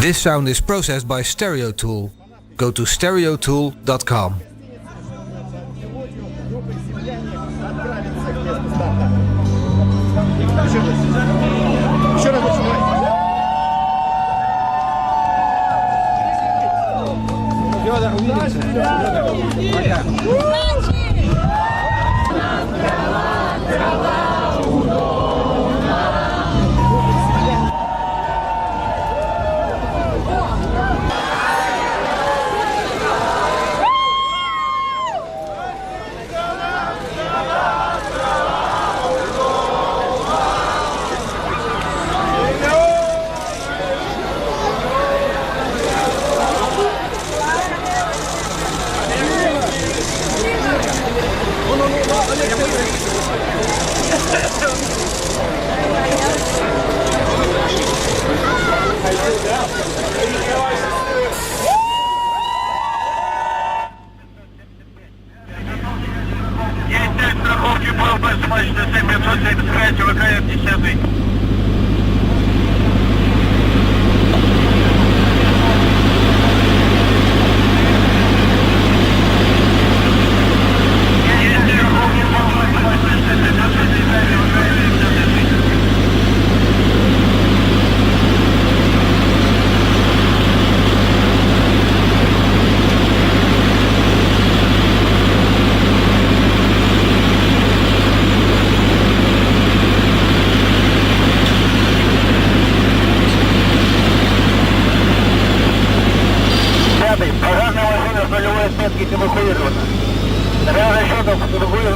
This sound is processed by Stereo Tool. Go to stereotool.com.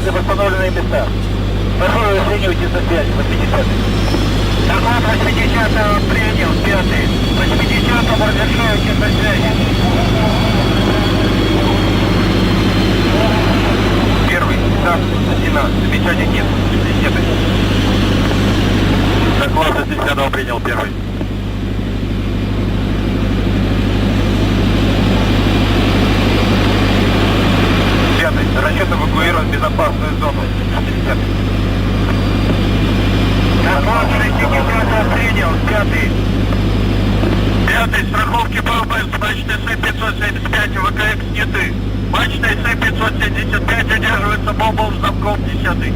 Восстановленные места. Прошу разоценивайте за связь, 80-й. Доклад 80-го принял, 5-й. 80-му разрешаете за связь. Первый, старт, стена, замечаний нет, 60-й. Доклад 60-го принял, первый. Расчет эвакуирован в безопасную зону. 60. Доклад 60 принял, 5-й. 5-й, страховки ПВП с мачты С-575 ВКХ сняты. Мачта С-575 удерживается бомбом с замком, 10-й.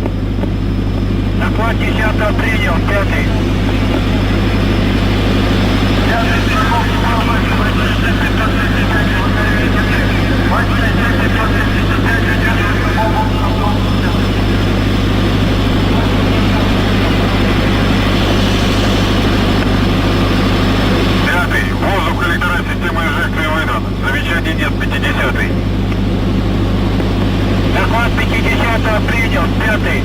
Доклад 10 принял, 5-й. 5-й, страховки ПВП с мачты С-575 ВКХ сняты. Мачта С-575 удерживается бомбом с замком, 10-й. Воздух коллектора системы эжекции выдан. Замечаний нет, 50-й. Доклад 50-го принял, 5-й.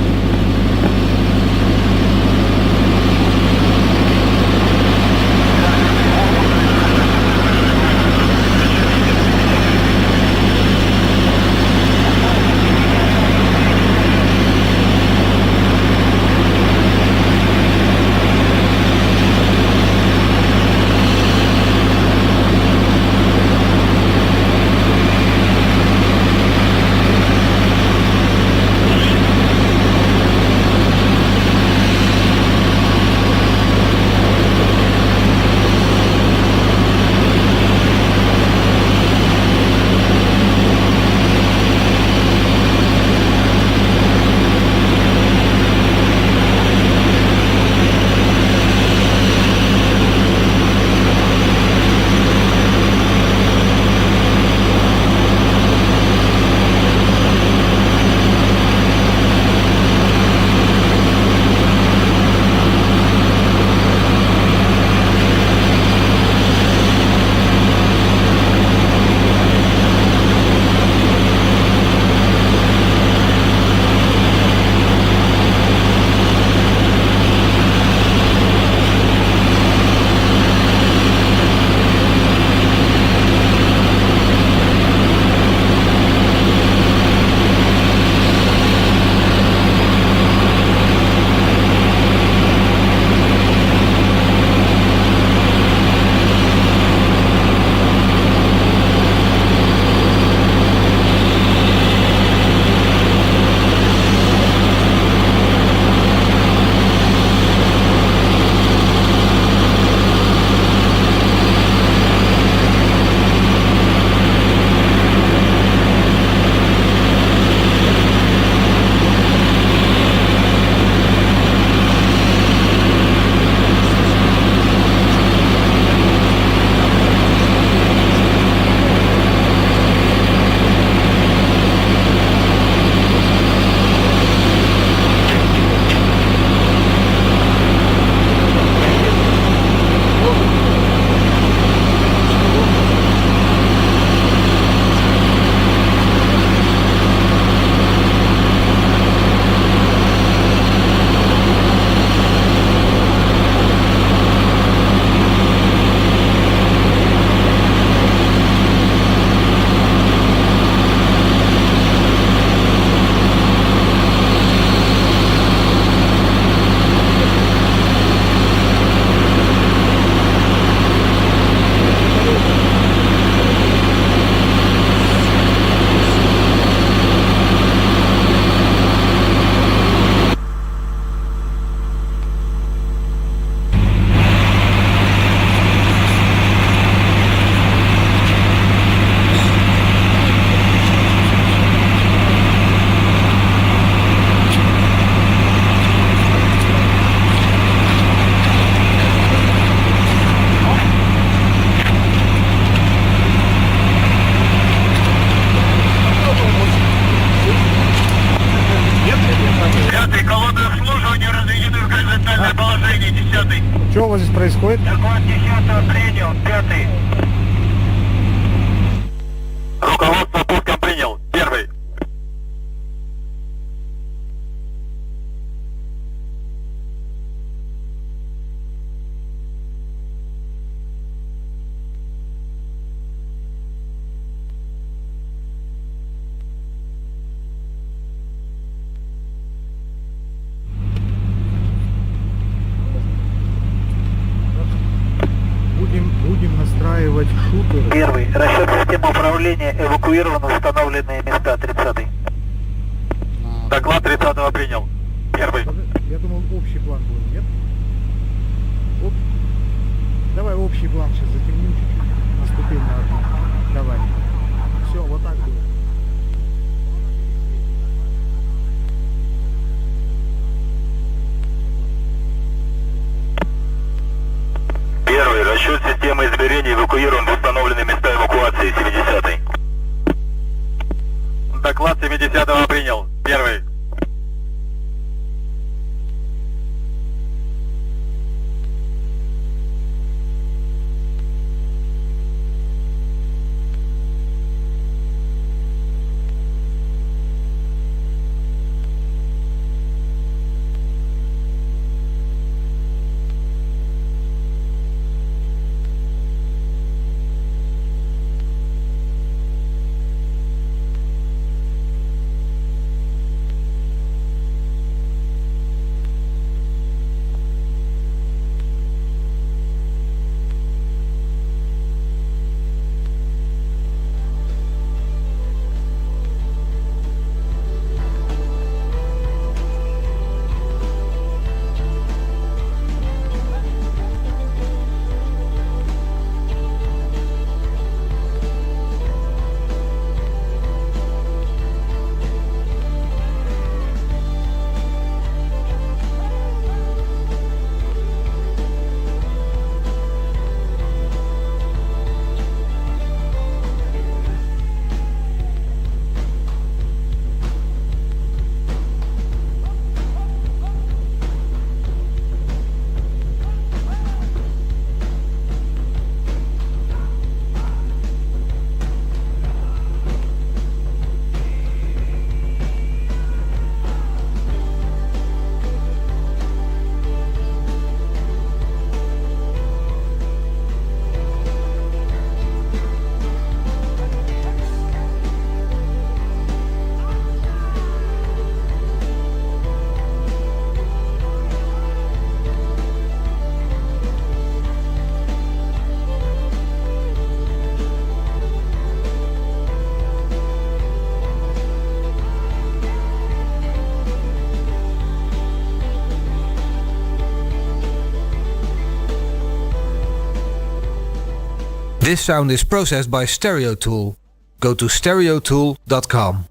Что у вас здесь происходит? Доклад 10 принял, 5. Руководство пуском принял, 1. Будем настраивать шутер. 1. Расчет системы управления, эвакуированы установленные места, 30. Доклад 30 принял, 1. Я думал, общий план был, нет? Давай общий план сейчас затемним чуть-чуть. На ступень на одну. Давай. Все, вот так было. Расчет системы измерений эвакуирован в установленные места эвакуации, 70. Доклад 70 принял, 1. This sound is processed by Stereo Tool. Go to stereotool.com.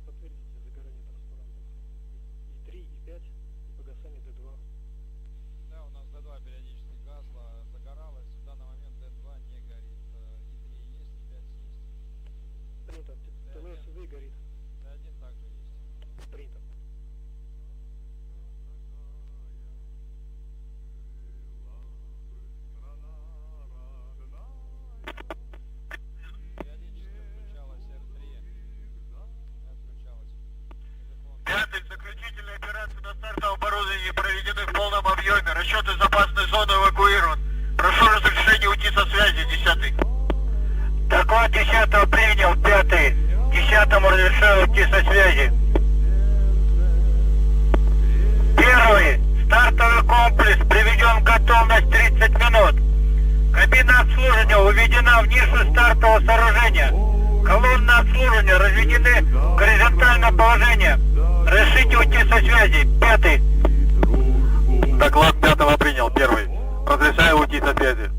Подтвердите загорание транспарантов. И 3, и 5, и погасание D2. Да, у нас D2 периодически гасло, загоралось. В данный момент D2 не горит. И 3 есть, и 5 есть. Принято. ТЛС-УВ горит. D1 также есть. Принято. Периодически включалась R3. Отключалась. Пятый, заключительная операция на стартовом оборудовании проведены в полном объеме. Расчет из запасной зоны эвакуирован. Прошу разрешения уйти со связи, 10. Доклад Доклад 10 принял, 5. 10 разрешаю уйти со связи. Первый. Стартовый комплекс приведен в готовность 30 минут. Кабина обслуживания уведена в нишу стартового сооружения. Колонны обслуживания разведены в горизонтальное положение. Разрешите уйти со связи. 5. Доклад 5 принял, 1. Разрешаю уйти со связи.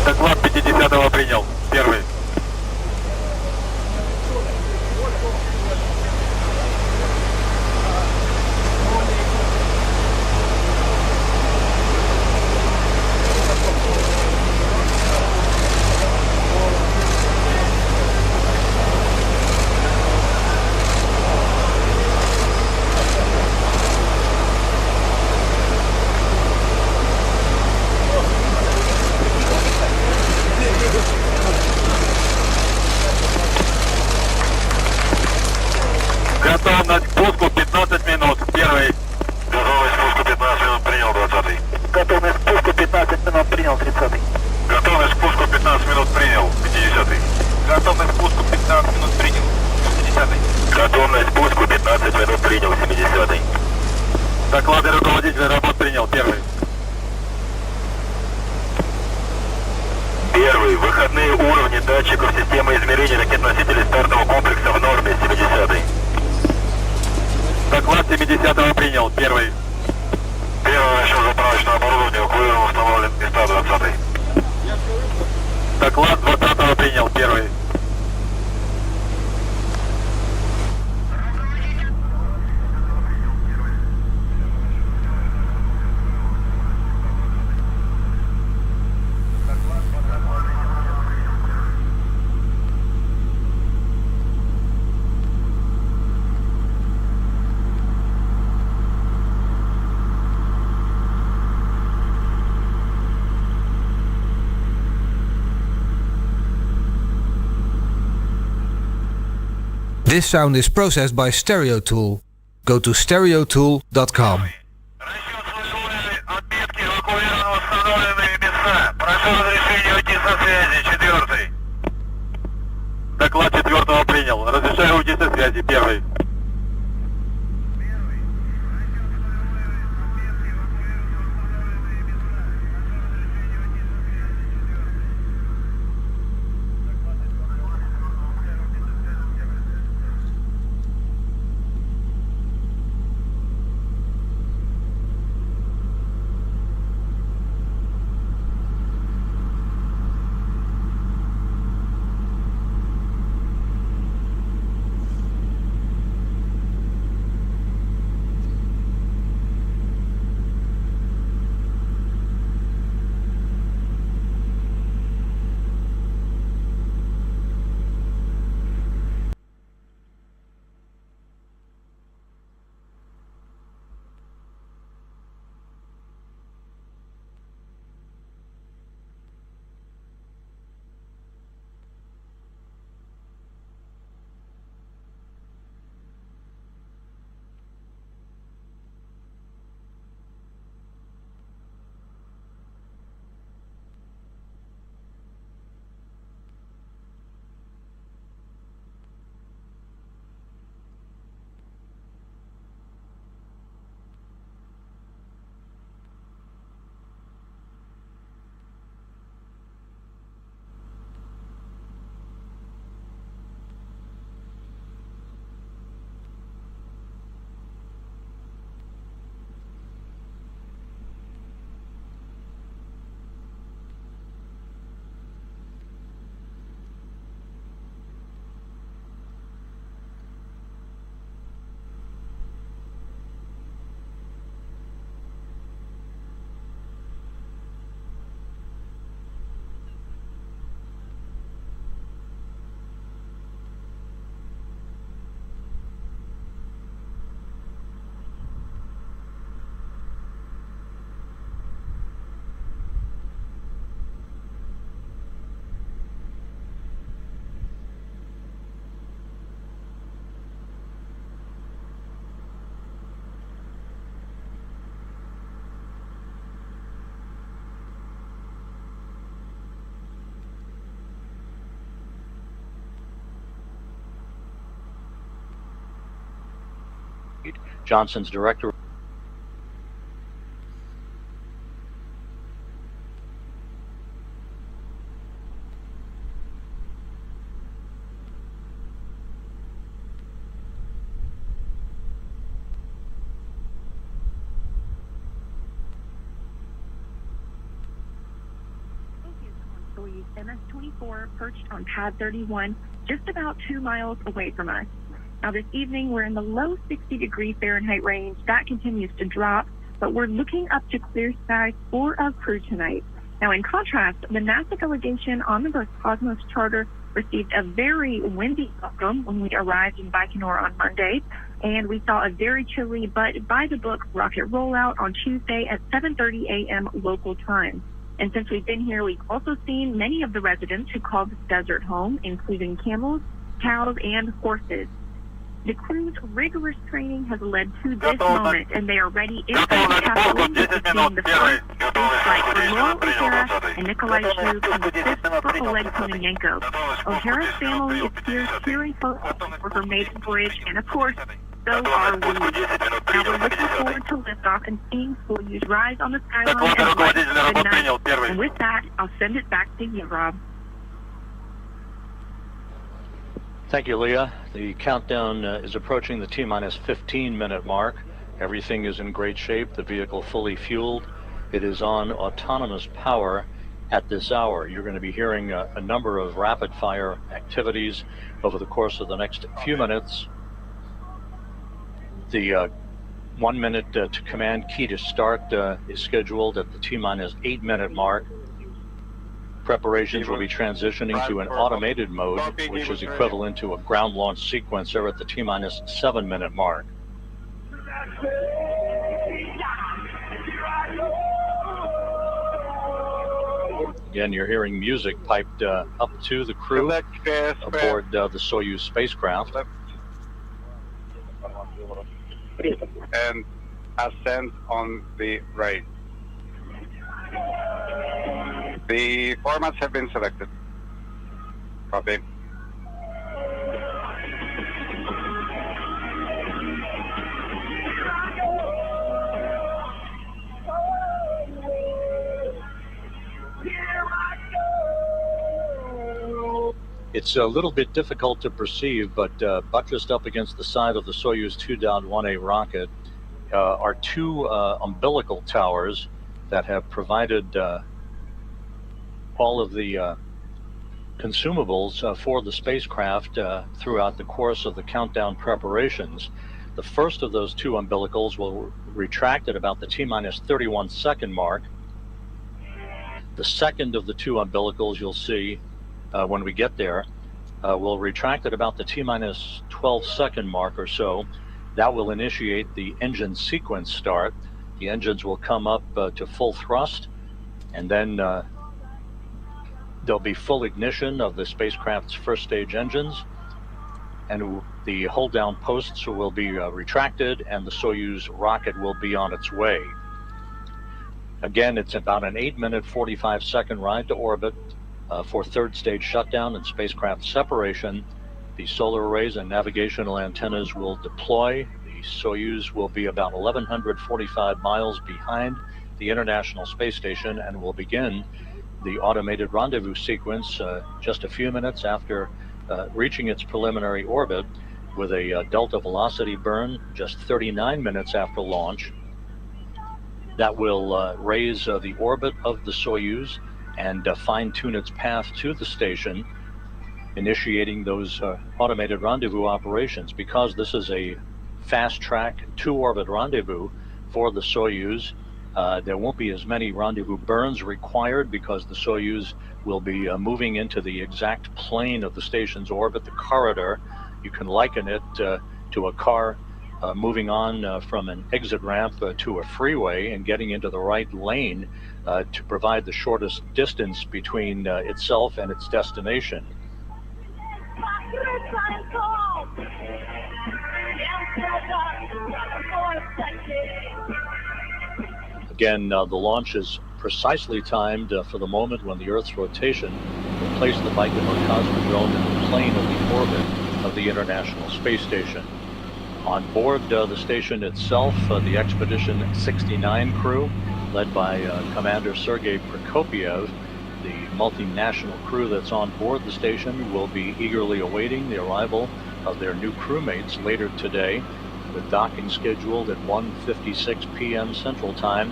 Доклад 50 принял, 1. Готовность к спуску 15 минут, 1. Готовность к спуску 15 минут принял, 20. Готовность к спуску 15 минут принял, 30. Готовность к спуску 15 минут принял, 50. Готовность к спуску 15 минут принял, 50. Готовность к спуску 15 минут принял, 70. Доклады руководителя работ принял, 1. 1. Выходные уровни датчиков системы измерения ракет-носителей стартового комплекса в норме, 70. Доклад 70 принял, 1. Первый расчет заправочного оборудования эвакуирован, установлен места, 20. Доклад 20 принял, 1. This sound is processed by Stereo Tool. Go to stereotool.com. Расчет условий, отметки эвакуированного установленные места. Прошу разрешения уйти со связи, 4. Доклад 4 принял, разрешаю уйти со связи, 1. Johnson's director. Soyuz MS-24 perched on pad 31, just about 2 miles away from us. Now this evening we're in the low 60-degree Fahrenheit range. That continues to drop, but we're looking up to clear skies for our crew tonight. Now in contrast, the NASA delegation on the Cosmos charter received a very windy welcome when we arrived in Baikonur on Monday, and we saw a very chilly but by-the-book rocket rollout on Tuesday at 7:30 a.m. local time. And since we've been here, we've also seen many of the residents who call this desert home, including camels, cows, and horses. The crew's rigorous training has led to this moment, and they are ready inside the capsule to seeing the first flight for Laurel O'Hara and Nikolai Shub and the fifth for Oleg Kononenko. O'Hara's family is here cheering for her maiden voyage, and of course, so are we. Now we're looking forward to liftoff and seeing Soyuz rise on the skyline and light the night. And with that, I'll send it back to you, Rob. Thank you, Leah. The countdown is approaching the T-minus 15-minute mark. Everything is in great shape. The vehicle fully fueled. It is on autonomous power at this hour. You're going to be hearing a number of rapid-fire activities over the course of the next few minutes. The 1 minute to command key to start is scheduled at the T-minus 8-minute mark. Preparations will be transitioning to an automated mode, which is equivalent to a ground launch sequencer at the T-minus 7-minute mark. Again, you're hearing music piped up to the crew aboard the Soyuz spacecraft. And ascent on the right. The formats have been selected. Copy. It's a little bit difficult to perceive, but buttressed up against the side of the Soyuz 2.1A rocket are two umbilical towers that have provided all of the consumables for the spacecraft throughout the course of the countdown preparations. The first of those two umbilicals will retract at about the T-minus 31 second mark. The second of the two umbilicals you'll see when we get there will retract at about the T-minus 12 second mark or so. That will initiate the engine sequence start. The engines will come up to full thrust, and then there'll be full ignition of the spacecraft's first stage engines, and the hold down posts will be retracted, and the Soyuz rocket will be on its way. Again, it's about an 8-minute 45-second ride to orbit for third stage shutdown and spacecraft separation. The solar arrays and navigational antennas will deploy. The Soyuz will be about 1,145 miles behind the International Space Station and will begin the automated rendezvous sequence just a few minutes after reaching its preliminary orbit, with a delta velocity burn just 39 minutes after launch. That will raise the orbit of the Soyuz and fine-tune its path to the station, initiating those automated rendezvous operations. Because this is a fast-track two-orbit rendezvous for the Soyuz, there won't be as many rendezvous burns required, because the Soyuz will be moving into the exact plane of the station's orbit, the corridor. You can liken it to a car moving on from an exit ramp to a freeway and getting into the right lane to provide the shortest distance between itself and its destination. Again, the launch is precisely timed for the moment when the Earth's rotation will place the Baikonur Cosmodrome in the plane of the orbit of the International Space Station. On board the station itself, the Expedition 69 crew, led by Commander Sergei Prokopiev, the multinational crew that's on board the station, will be eagerly awaiting the arrival of their new crewmates later today, with docking scheduled at 1:56 p.m. Central Time.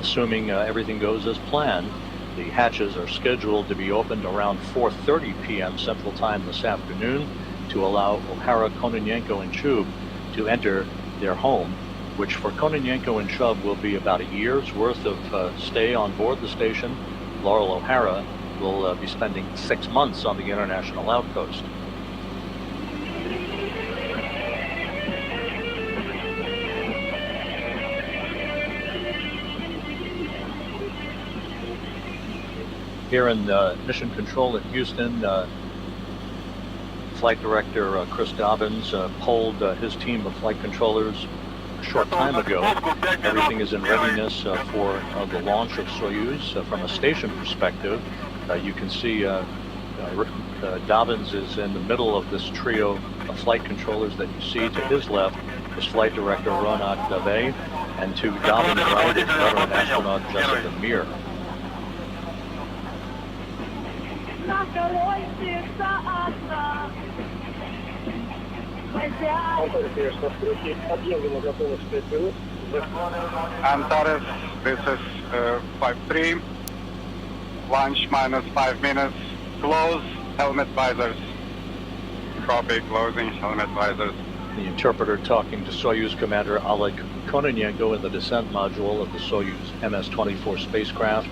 Assuming everything goes as planned, the hatches are scheduled to be opened around 4:30 p.m. Central Time this afternoon to allow O'Hara, Kononenko, and Chub to enter their home, which for Kononenko and Chub will be about a year's worth of stay on board the station. Laurel O'Hara will be spending 6 months on the international outpost. Here in Mission Control at Houston, Flight Director Chris Dobbins polled his team of flight controllers a short time ago. Everything is in readiness for the launch of Soyuz. From a station perspective, you can see Dobbins is in the middle of this trio of flight controllers that you see. To his left is Flight Director Ronak Dave, and to Dobbins' right is veteran astronaut Jessica Meir. Antares, this is 5-3. Launch minus 5 minutes. Close helmet visors. Copy, closing helmet visors. The interpreter talking to Soyuz Commander Oleg Kononenko in the descent module of the Soyuz MS-24 spacecraft,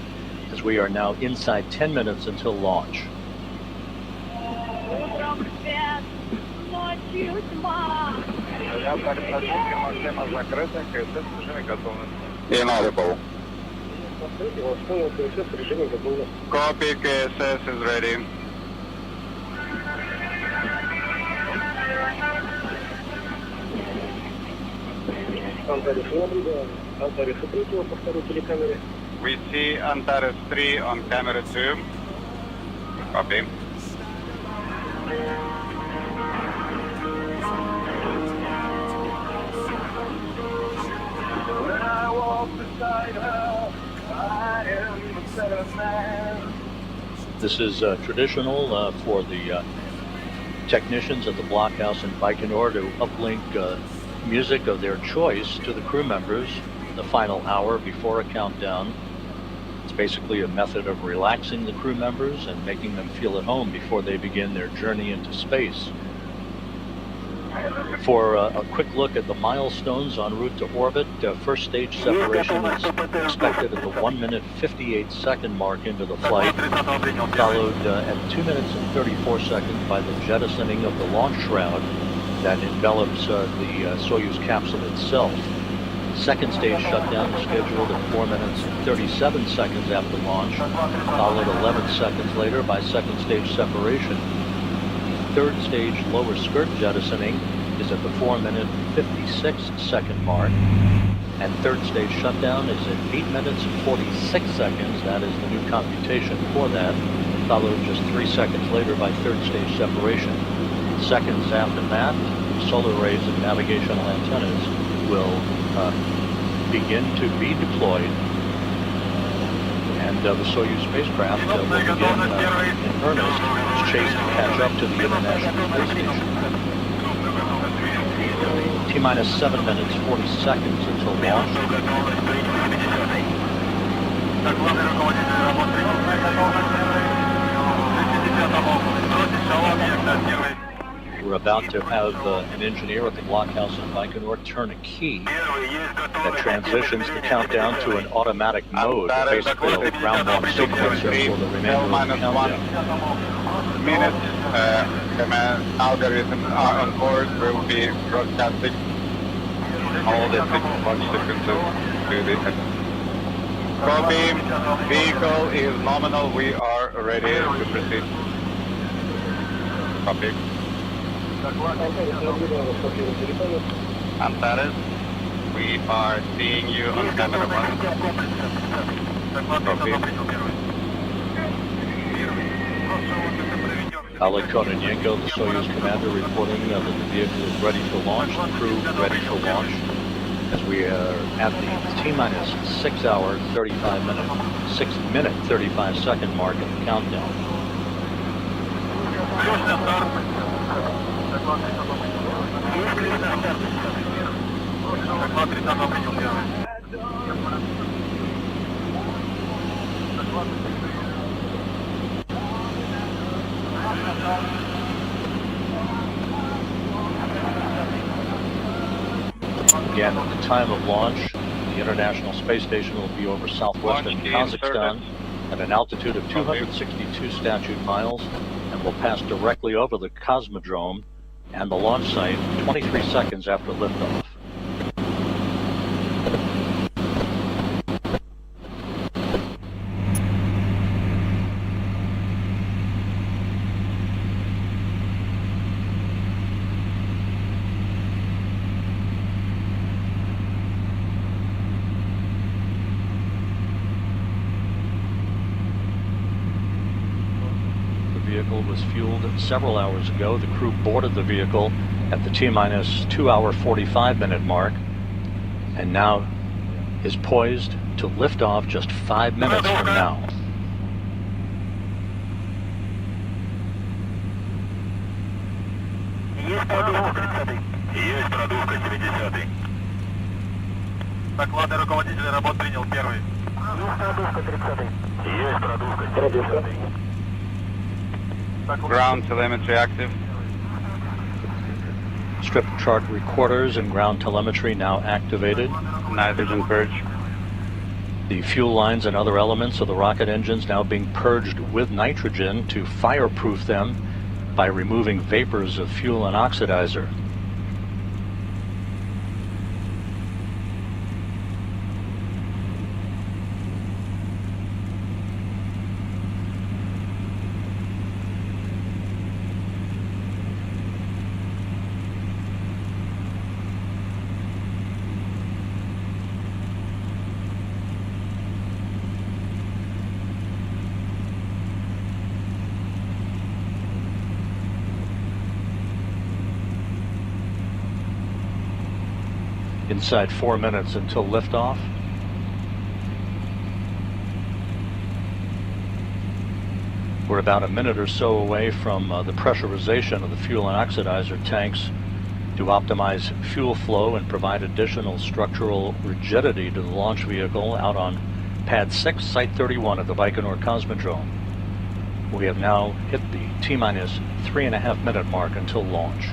as we are now inside 10 minutes until launch. Inaudible. Copy, KSS is ready. We see Antares 3 on camera 2. Copy. This is traditional for the technicians at the blockhouse in Baikonur to uplink music of their choice to the crew members the final hour before a countdown. It's basically a method of relaxing the crew members and making them feel at home before they begin their journey into space. For a quick look at the milestones en route to orbit, first stage separation is expected at the 1 minute 58 second mark into the flight, followed at 2 minutes and 34 seconds by the jettisoning of the launch shroud that envelops the Soyuz capsule itself. Second stage shutdown is scheduled at 4 minutes and 37 seconds after launch, followed 11 seconds later by second stage separation. Third stage lower skirt jettisoning is at the 4 minute 56 second mark, and third stage shutdown is at 8 minutes and 46 seconds. That is the new computation for that, followed just 3 seconds later by third stage separation. Seconds after that, solar rays and navigational antennas will begin to be deployed, and the Soyuz spacecraft will begin in earnest its chase to catch up to the International Space Station. T-minus 7 minutes 40 seconds until launch. We're about to have an engineer at the blockhouse in Baikonur turn a key that transitions the countdown to an automatic mode, basically a round-one sequencer for the remainder of the countdown. Minute, command algorithm on board will be broadcasting all the launch sequences to the copy. Vehicle is nominal. We are ready to proceed. Copy. Antares, we are seeing you on camera 1. Copy. Oleg Kononenko, the Soyuz commander, reporting that the vehicle is ready for launch, the crew ready for launch, as we are at the T-minus 6 hour, 35 minute, 6 minute, 35 second mark in the countdown. Again, at the time of launch, the International Space Station will be over southwestern Kazakhstan at an altitude of 262 statute miles and will pass directly over the Cosmodrome and the launch site 23 seconds after liftoff. The vehicle was fueled several hours ago. The crew boarded the vehicle at the T-minus 2 hour 45 minute mark and now is poised to lift off just 5 minutes from now. Есть продувка 70-й. Доклады руководителя работ принял первый. Есть продувка 30-й. Есть продувка 70-й. Ground telemetry active. Strip chart recorders and ground telemetry now activated. Nitrogen purge. The fuel lines and other elements of the rocket engines now being purged with nitrogen to fireproof them by removing vapors of fuel and oxidizer. Inside 4 minutes until liftoff. We're about a minute or so away from the pressurization of the fuel and oxidizer tanks to optimize fuel flow and provide additional structural rigidity to the launch vehicle out on Pad 6, Site 31 of the Baikonur Cosmodrome. We have now hit the T-minus 3.5 minute mark until launch.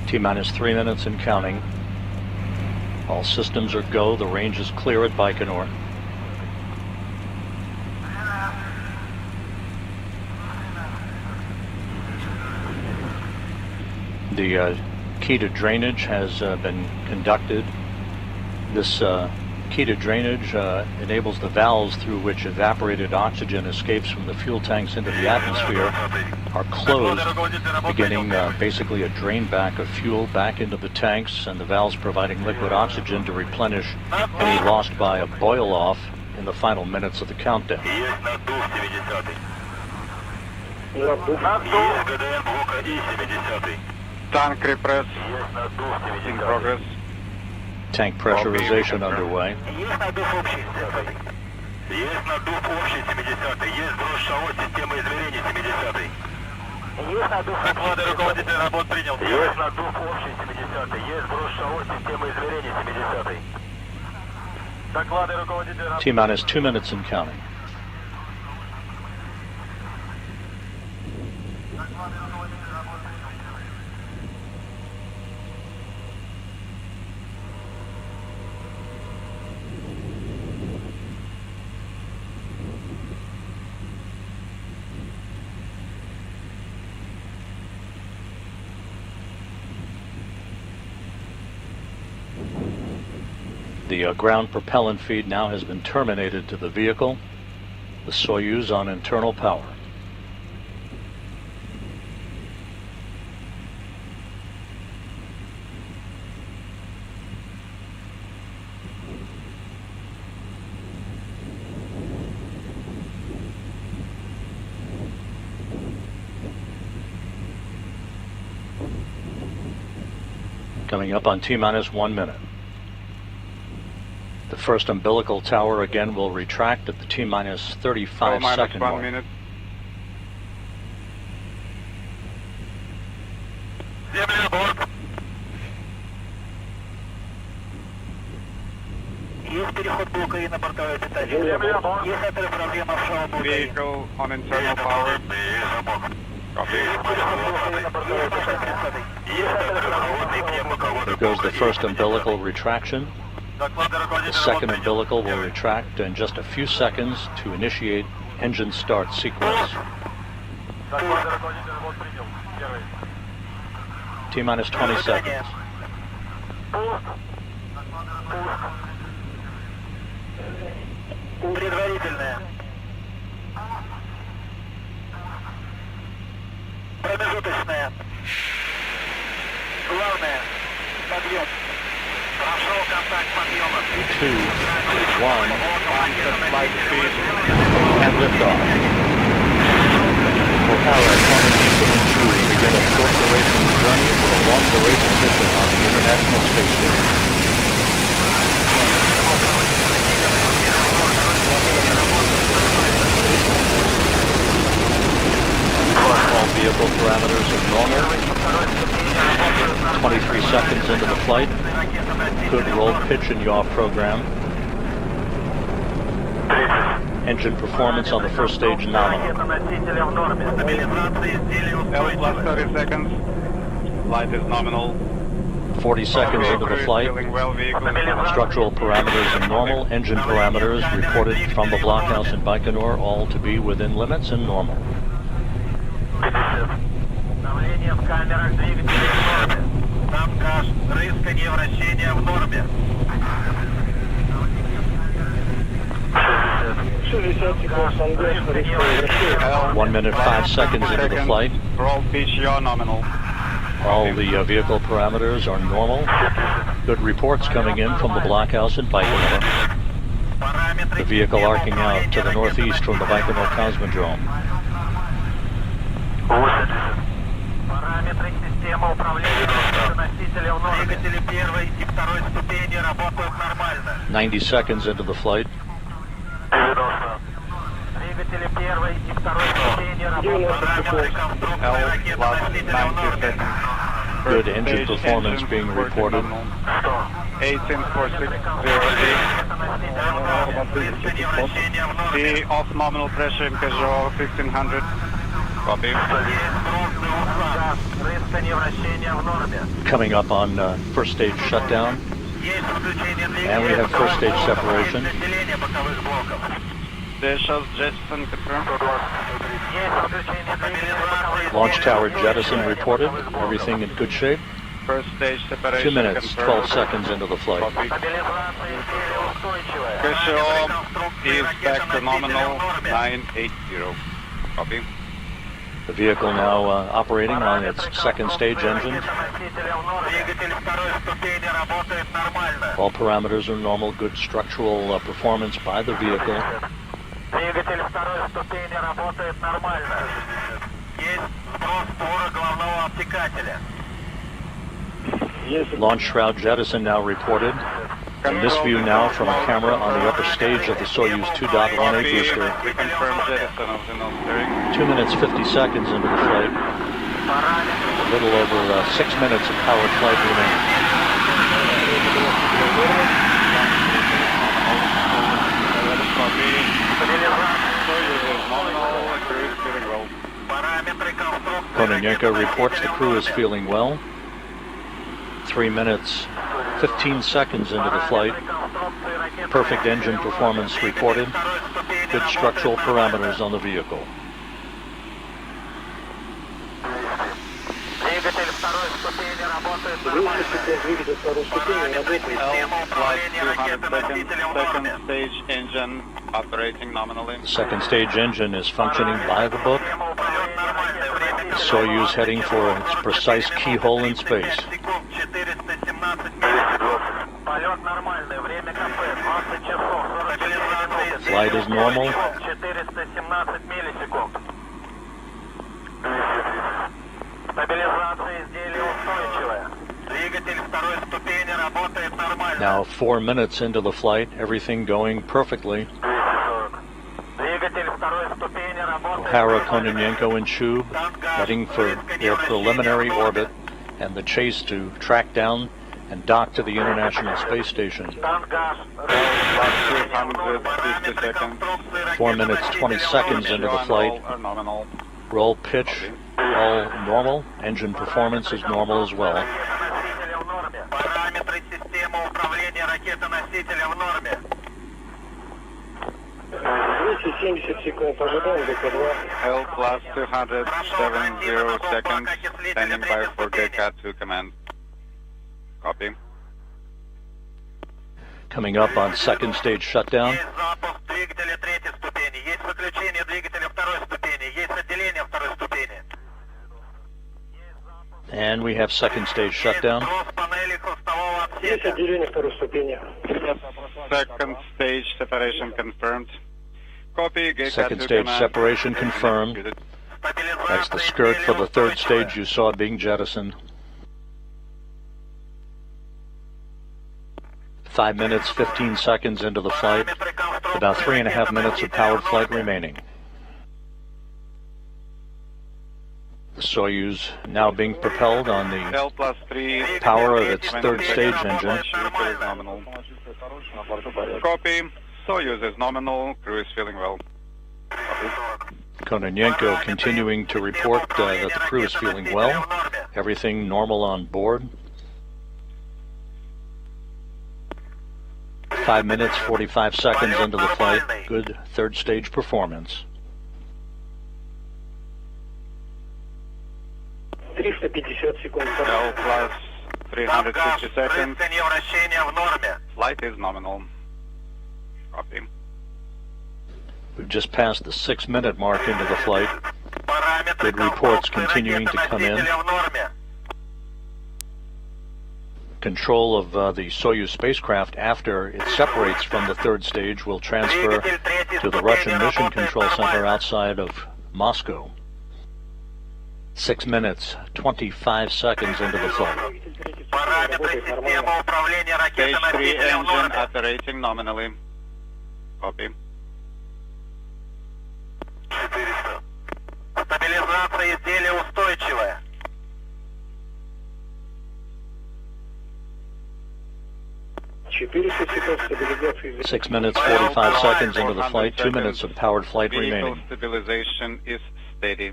T-minus 3 minutes and counting. All systems are go. The range is clear at Baikonur. The key to drainage has been conducted. This key to drainage enables the valves through which evaporated oxygen escapes from the fuel tanks into the atmosphere are closed, beginning basically a drain back of fuel back into the tanks, and the valves providing liquid oxygen to replenish any lost by a boil off in the final minutes of the countdown. Tank repress in progress. Tank pressurization underway. Есть надув общий 70-й, есть сброс ШАО системы измерения 70-й. Доклады руководителя работ принял. Есть надув общий 70-й, есть сброс ШАО системы измерения 70-й. Доклады руководителя работ. T-minus 2 minutes and counting. The ground propellant feed now has been terminated to the vehicle, the Soyuz on internal power. Coming up on T-minus 1 minute. The first umbilical tower again will retract at the T-minus 35 second mark. 1 minute. Есть переход блока И на бортовое питание. Есть некоторые проблемы в шоу блока И. Vehicle on internal power. There goes the first umbilical retraction. The second umbilical will retract in just a few seconds to initiate engine start sequence. T-minus 20 seconds. Предварительная. Промежуточная. Главное. Подъем. Прошел контакт подъема. 2, 1, and liftoff. For power at 1 begin a short duration journey for a long duration mission on the International Space Station. All vehicle parameters are normal. 23 seconds into the flight. Good roll, pitch, and yaw program. Engine performance on the first stage nominal. L plus 30 seconds. Light is nominal. 40 seconds into the flight. Structural parameters are normal. Engine parameters reported from the blockhouse in Baikonur, all to be within limits and normal. Давление в камерах двигателей в норме. Замкаш, рысканье, вращение в норме. 1 minute 5 seconds into the flight. Roll pitch yaw nominal. All the vehicle parameters are normal. Good reports coming in from the blockhouse in Baikonur. The vehicle arcing out to the northeast from the Baikonur Cosmodrome. Параметры системы управления носителя в норме. Двигатели первой и второй ступени работают нормально. 90 seconds into the flight. Двигатели первой и второй ступени работают. Параметры конструкции ракеты-носителя в норме. Good engine performance being reported. 184608. The off nominal pressure in Peugeot 1500. Copy. Coming up on first stage shutdown. And we have first stage separation. Station jettison confirmed. Launch tower jettison reported. Everything in good shape. First stage separation 2 minutes, confirmed. 12 seconds into the flight. Pressure is back to nominal 980. Copy. The vehicle now operating on its second stage engine. All parameters are normal. Good structural performance by the vehicle. Двигатель второй ступени работает нормально. Есть сброс створа головного обтекателя. Launch shroud jettison now reported. In this view now from a camera on the upper stage of the Soyuz 2.1A booster. We confirm jettison of the nose steering. 2 minutes 50 seconds into the flight. A little over 6 minutes of powered flight remaining. Kononenko reports the crew is feeling well. 3 minutes 15 seconds into the flight. Perfect engine performance reported. Good structural parameters on the vehicle. Двигатель второй ступени работает Second stage engine operating nominally. Second stage engine is functioning by the book. Soyuz heading for its precise keyhole in space. Flight is normal. Now 4 minutes into the flight, everything going perfectly. O'Hara, Kononenko, and Chu heading for their preliminary orbit and the chase to track down and dock to the International Space Station. 4 minutes, 20 seconds into the flight. Roll pitch, all normal. Engine performance is normal as well. L plus 270 seconds, standing by for DK to command. Copy. Coming up on second stage shutdown. And we have second stage shutdown. Second stage separation confirmed. Copy. Second stage separation confirmed. That's the skirt for the third stage you saw being jettisoned. 5 minutes, 15 seconds into the flight. About 3.5 minutes of powered flight remaining. The Soyuz now being propelled on the power of its third stage engine. Copy. Soyuz is nominal. Crew is feeling well. Kononenko continuing to report that the crew is feeling well. Everything normal on board. 5 minutes, 45 seconds into the flight. Good third stage performance. L plus 350 seconds. Flight is nominal. Copy. We've just passed the 6-minute mark into the flight. Good reports continuing to come in. Control of the Soyuz spacecraft after it separates from the third stage will transfer to the Russian Mission Control Center outside of Moscow. 6 minutes, 25 seconds into the flight. Stage 3 engine operating nominally. Copy. Стабилизация изделия устойчивая. 6 minutes, 45 seconds into the flight, 2 minutes of powered flight remaining. Vehicle stabilization is steady.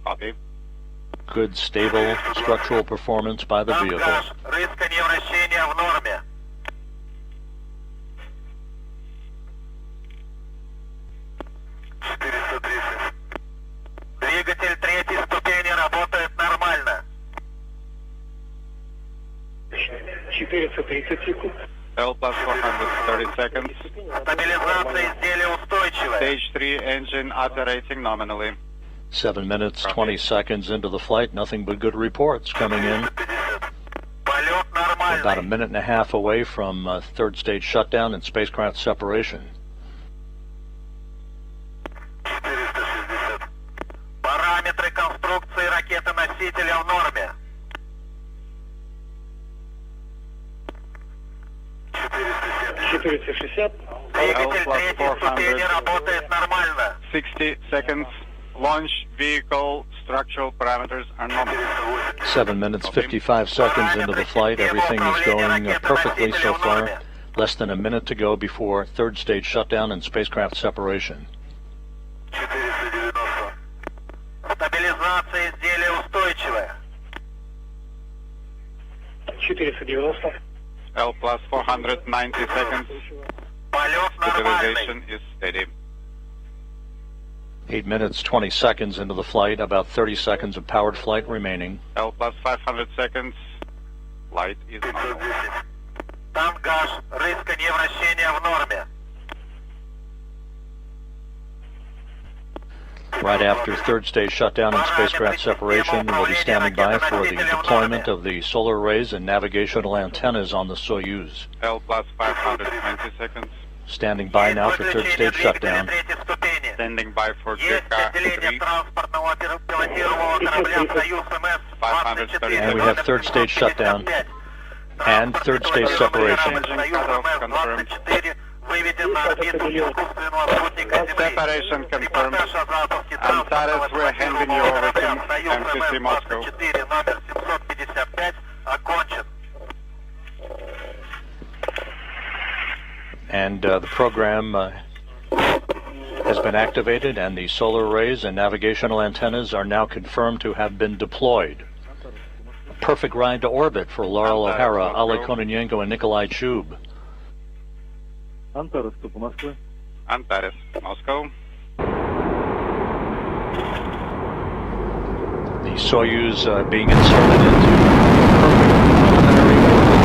Copy. Good, stable structural performance by the vehicle. Рыскание вращения в норме. Двигатель третьей ступени работает нормально. 430 секунд. L plus 430 seconds. Стабилизация изделия устойчивая. Stage 3 engine operating nominally. 7 minutes, 20 seconds into the flight, nothing but good reports coming in. Полет нормальный. About a minute and a half away from third stage shutdown and spacecraft separation. 460. Параметры конструкции ракеты-носителя в норме. 460. Двигатель третьей ступени работает нормально. 60 seconds. Launch vehicle structural parameters are normal. 7 minutes, 55 seconds into the flight, everything is going perfectly so far. Less than a minute to go before third stage shutdown and spacecraft separation. 490. Стабилизация изделия устойчивая. 490. L plus 490 seconds. Полет нормальный. Stabilization is steady. 8 minutes, 20 seconds into the flight, about 30 seconds of powered flight remaining. L plus 500 seconds. Light is normal. Танк газ, рысканье вращения в норме. Right after third stage shutdown and spacecraft separation, we'll be standing by for the deployment of the solar arrays and navigational antennas on the Soyuz. L plus 520 seconds. Standing by now for third stage shutdown. Standing by for Есть GK отделение 3. транспортного пилотируемого корабля «Союз 530 And we have third stage shutdown and third stage separation. Separation confirmed. Antares, we're handing you over to MCC Moscow. And the program has been activated, and the solar arrays and navigational antennas are now confirmed to have been deployed. A perfect ride to orbit for Laurel O'Hara, Ale Kononenko, and Nikolai Chub. Antares, Moscow. The Soyuz being inserted into perfect preliminary orbit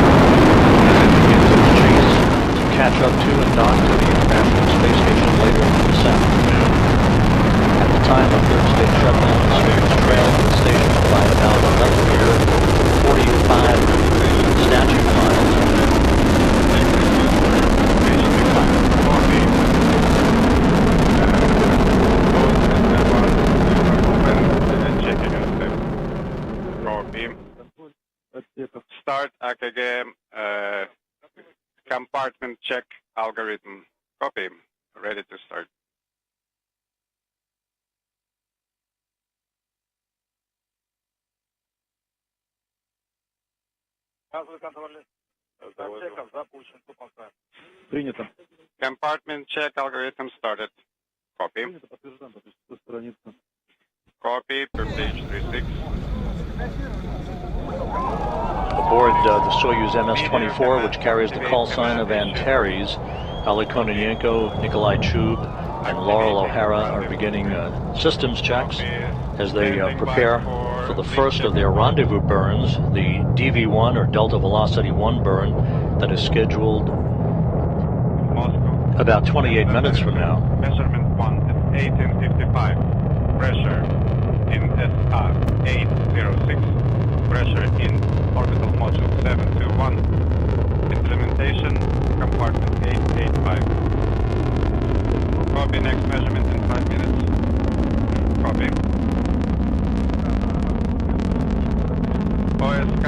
and begins its chase to catch up to and dock to the International Space Station later this afternoon. At the time of third stage shutdown, the Soyuz trailed the station by about 11 45 statute miles. Start AKG compartment check algorithm. Copy. Ready to start. Принято. Compartment check algorithm started. Copy. Copy per page 36. Aboard the Soyuz MS-24, which carries the call sign of Antares, Ale Kononenko, Nikolai Chub, and Laurel O'Hara are beginning systems checks as they prepare for the first of their rendezvous burns, the DV-1 or Delta Velocity 1 burn that is scheduled about 28 minutes from now. Measurement 1 at 1855. Pressure in SR 806. Pressure in orbital module 721. Implementation compartment 885. Copy, next measurement in 5 minutes. Copy. OSK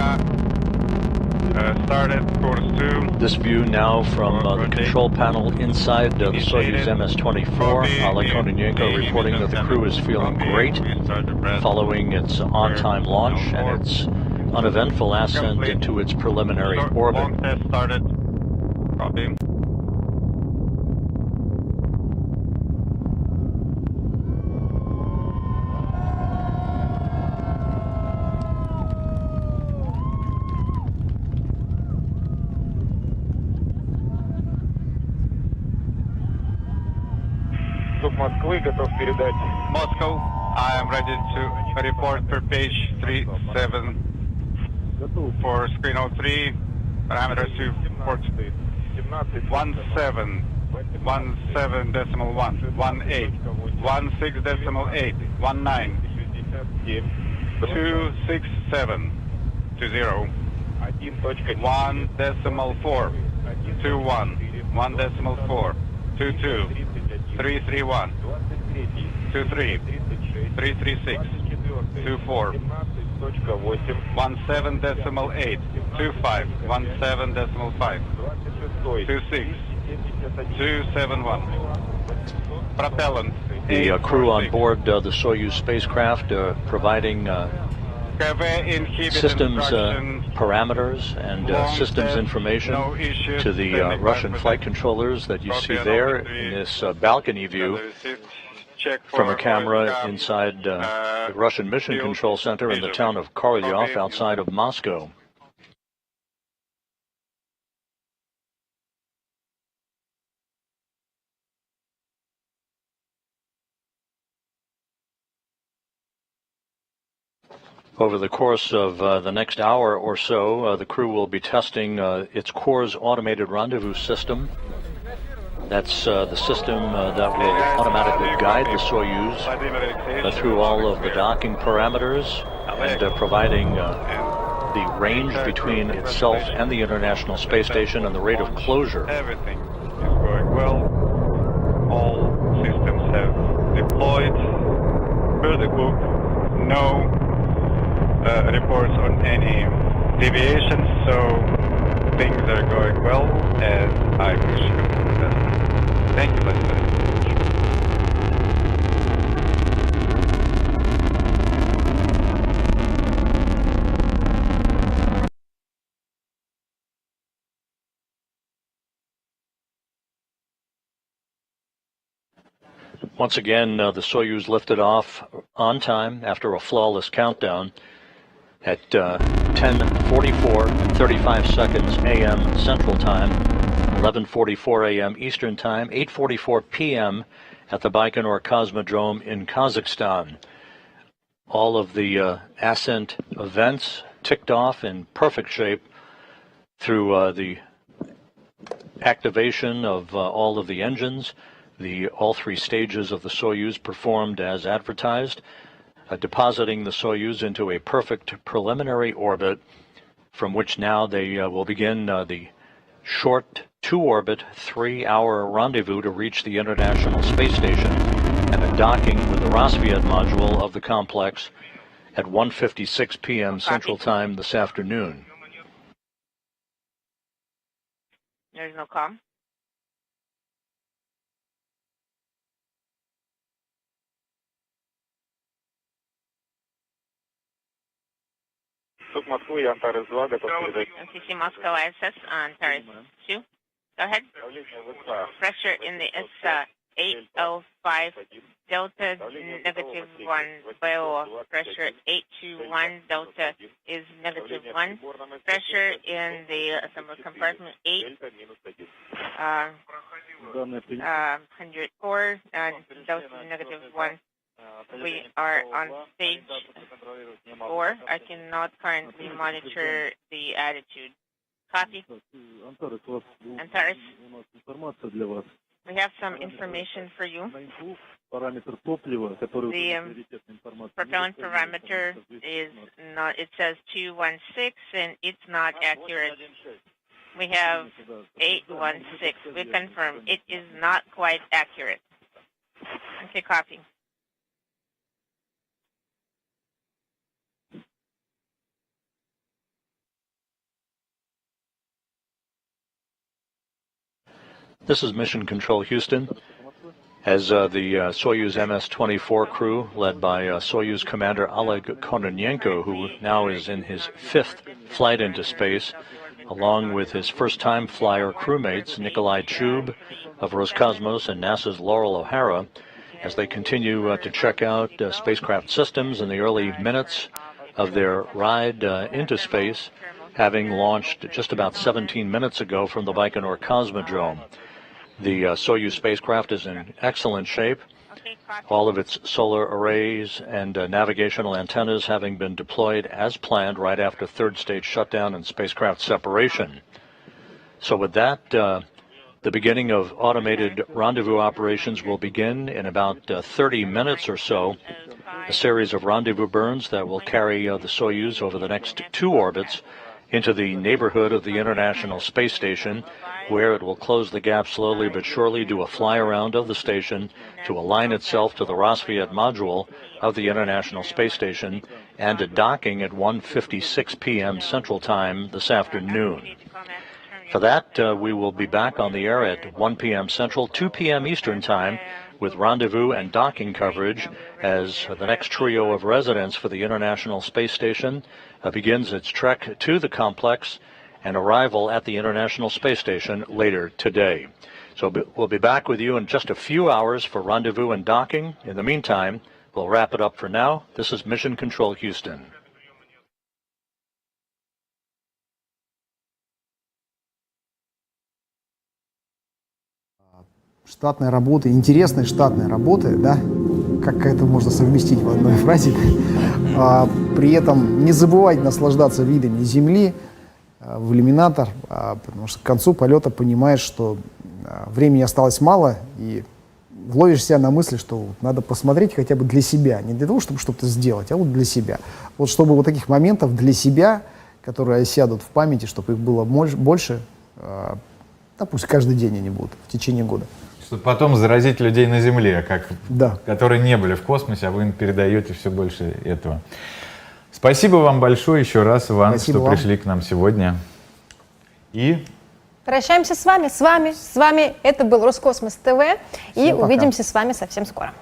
started course 2. This view now from the control panel inside the Soyuz MS-24. Ale Kononenko reporting that the crew is feeling great following its on-time launch and its uneventful ascent into its preliminary orbit. Launch test started. Copy. Moscow, I am ready to report per page 37 for screen 03, parameters to port 17, 17.1, 18, 16.8, 19, 267, 20, 1.4, 21, 1.4, 22, 331, 23, 336, 24, 17.8, 25, 17.5, 26, 271. Propellant. The crew on board the Soyuz spacecraft providing systems parameters and systems information to the Russian flight controllers that you see there in this balcony view from a camera inside the Russian Mission Control Center in the town of Korolyov outside of Moscow. Over the course of the next hour or so, the crew will be testing its core's automated rendezvous system. That's the system that will automatically guide the Soyuz through all of the docking parameters and providing the range between itself and the International Space Station and the rate of closure. Everything is going well. All systems have deployed, further cooked, no reports on any deviations, so things are going well, and I wish you the best. Thank you, Leslie. Once again, the Soyuz lifted off on time after a flawless countdown at 10:44 and 35 seconds a.m. Central Time, 11:44 a.m. Eastern Time, 8:44 p.m. at the Baikonur Cosmodrome in Kazakhstan. All of the ascent events ticked off in perfect shape through the activation of all of the engines. All three stages of the Soyuz performed as advertised, depositing the Soyuz into a perfect preliminary orbit, from which now they will begin the short 2-orbit, 3-hour rendezvous to reach the International Space Station and a docking with the Raspet module of the complex at 1:56 p.m. Central Time this afternoon. There's no call. MCC Moscow ISS on Taurus 2. Go ahead. Pressure in the S 805 Delta -1 BO. Pressure 821 Delta is -1. Pressure in the assembly compartment 104 Delta -1. We are on stage 4. I cannot currently monitor the attitude. Copy. Antares. We have some information for you. The propellant parameter is not, it says 216 and it's not accurate. We have 816. We confirm it is not quite accurate. Okay, copy. This is Mission Control Houston. As the Soyuz MS-24 crew, led by Soyuz Commander Oleg Kononenko, who now is in his 5th flight into space, along with his first-time flyer crewmates Nikolai Chub of Roscosmos and NASA's Laurel O'Hara, as they continue to check out spacecraft systems in the early minutes of their ride into space, having launched just about 17 minutes ago from the Baikonur Cosmodrome. The Soyuz spacecraft is in excellent shape, all of its solar arrays and navigational antennas having been deployed as planned right after third stage shutdown and spacecraft separation. So with that, the beginning of automated rendezvous operations will begin in about 30 minutes or so, a series of rendezvous burns that will carry the Soyuz over the next 2 orbits into the neighborhood of the International Space Station, where it will close the gap slowly but surely, do a fly-around of the station to align itself to the Raspet module of the International Space Station, and a docking at 1:56 p.m. Central Time this afternoon. For that, we will be back on the air at 1 p.m. Central, 2 p.m. Eastern Time, with rendezvous and docking coverage as the next trio of residents for the International Space Station begins its trek to the complex and arrival at the International Space Station later today. So we'll be back with you in just a few hours for rendezvous and docking. In the meantime, we'll wrap it up for now. This is Mission Control Houston. Штатной работы, интересной штатной работы, да, как это можно совместить в одной фразе. При этом не забывать наслаждаться видами Земли в иллюминатор, потому что к концу полета понимаешь, что времени осталось мало, и ловишь себя на мысли, что надо посмотреть хотя бы для себя, не для того, чтобы что-то сделать, а вот для себя. Вот чтобы вот таких моментов для себя, которые осядут в памяти, чтобы их было больше, да пусть каждый день они будут в течение года. Чтобы потом заразить людей на Земле, Да. которые не были в космосе, а вы им передаете все больше этого. Спасибо вам большое еще раз, Иван, Спасибо что вам. пришли к нам сегодня. И Прощаемся с вами. Это был Роскосмос ТВ. И Всем пока. увидимся с вами совсем скоро.